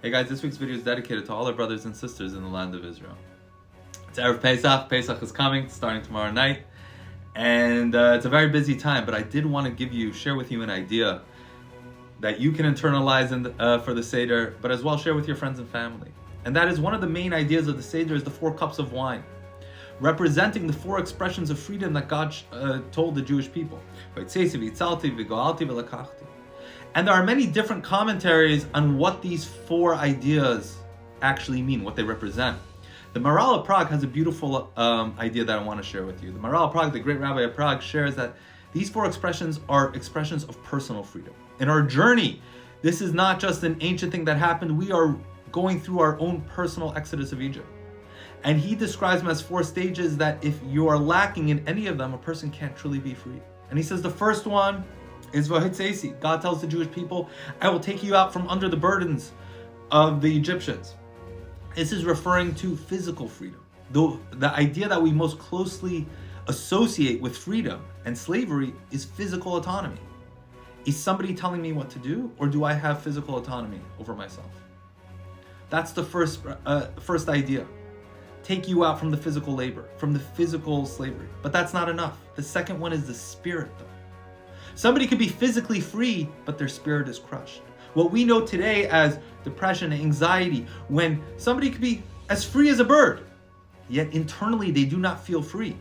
Hey guys, this week's video is dedicated to all our brothers and sisters in the land of Israel. It's Erev Pesach. Pesach is coming, starting tomorrow night. And it's a very busy time, but I did want to share with you an idea that you can internalize for the Seder, but as well share with your friends and family. And that is one of the main ideas of the Seder is the 4 cups of wine, representing the 4 expressions of freedom that God told the Jewish people. And there are many different commentaries on what these 4 ideas actually mean, what they represent. The Maharal of Prague has a beautiful idea that I want to share with you. The Maharal of Prague, the great rabbi of Prague, shares that these 4 expressions are expressions of personal freedom. In our journey, this is not just an ancient thing that happened. We are going through our own personal exodus of Egypt. And he describes them as 4 stages that if you are lacking in any of them, a person can't truly be free. And he says the first one is Vahitzesi. God tells the Jewish people, I will take you out from under the burdens of the Egyptians. This is referring to physical freedom. Though the idea that we most closely associate with freedom and slavery is physical autonomy. Is somebody telling me what to do, or do I have physical autonomy over myself? That's the first idea. Take you out from the physical labor, from the physical slavery. But that's not enough. The second one is the spirit, though. Somebody could be physically free, but their spirit is crushed. What we know today as depression and anxiety, when somebody could be as free as a bird, yet internally they do not feel free.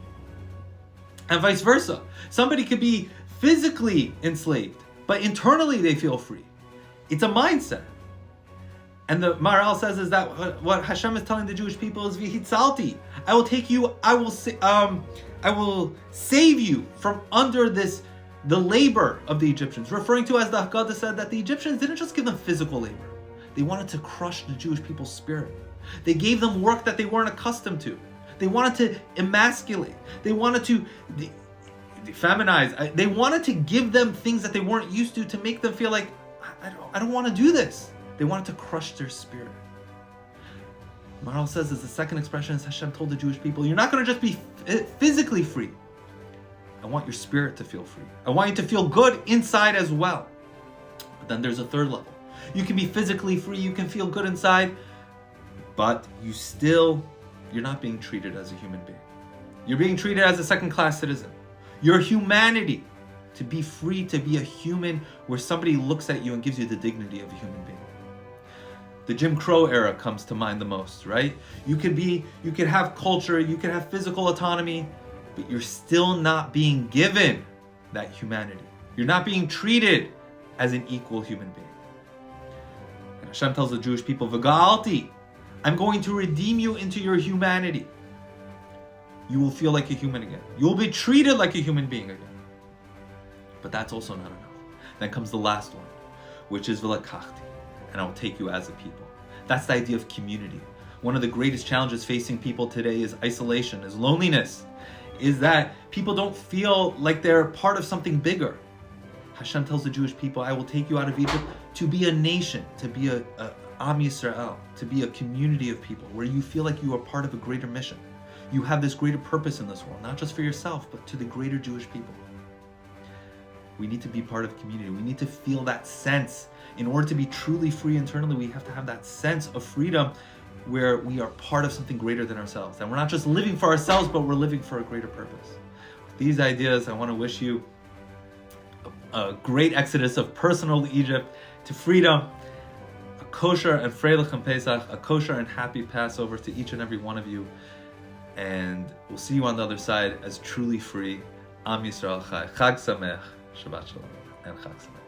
And vice versa. Somebody could be physically enslaved, but internally they feel free. It's a mindset. And the Maharal says is that what Hashem is telling the Jewish people is Vihitzalti. I will take you, I will save you from under the labor of the Egyptians, referring to, as the Haggadah said, that the Egyptians didn't just give them physical labor. They wanted to crush the Jewish people's spirit. They gave them work that they weren't accustomed to. They wanted to emasculate. They wanted to feminize. They wanted to give them things that they weren't used to make them feel like, I don't want to do this. They wanted to crush their spirit. Maharal says, as the second expression, is Hashem told the Jewish people, you're not going to just be physically free. I want your spirit to feel free. I want you to feel good inside as well. But then there's a third level. You can be physically free, you can feel good inside, but you're not being treated as a human being. You're being treated as a second-class citizen. Your humanity, to be free to be a human where somebody looks at you and gives you the dignity of a human being. The Jim Crow era comes to mind the most, right? You could have culture, you could have physical autonomy, but you're still not being given that humanity. You're not being treated as an equal human being. And Hashem tells the Jewish people, V'ga'alti, I'm going to redeem you into your humanity. You will feel like a human again. You will be treated like a human being again. But that's also not enough. Then comes the last one, which is V'lakachti, and I will take you as a people. That's the idea of community. One of the greatest challenges facing people today is isolation, is loneliness, is that people don't feel like they're part of something bigger. Hashem tells the Jewish people, I will take you out of Egypt to be a nation, to be a Am Yisrael, to be a community of people where you feel like you are part of a greater mission. You have this greater purpose in this world, not just for yourself, but to the greater Jewish people. We need to be part of community. We need to feel that sense. In order to be truly free internally, we have to have that sense of freedom where we are part of something greater than ourselves. And we're not just living for ourselves, but we're living for a greater purpose. With these ideas, I want to wish you a great exodus of personal Egypt to freedom, a kosher and freilich Pesach, a kosher and happy Passover to each and every one of you. And we'll see you on the other side as truly free. Am Yisrael Chai. Chag Sameach. Shabbat Shalom and Chag Sameach.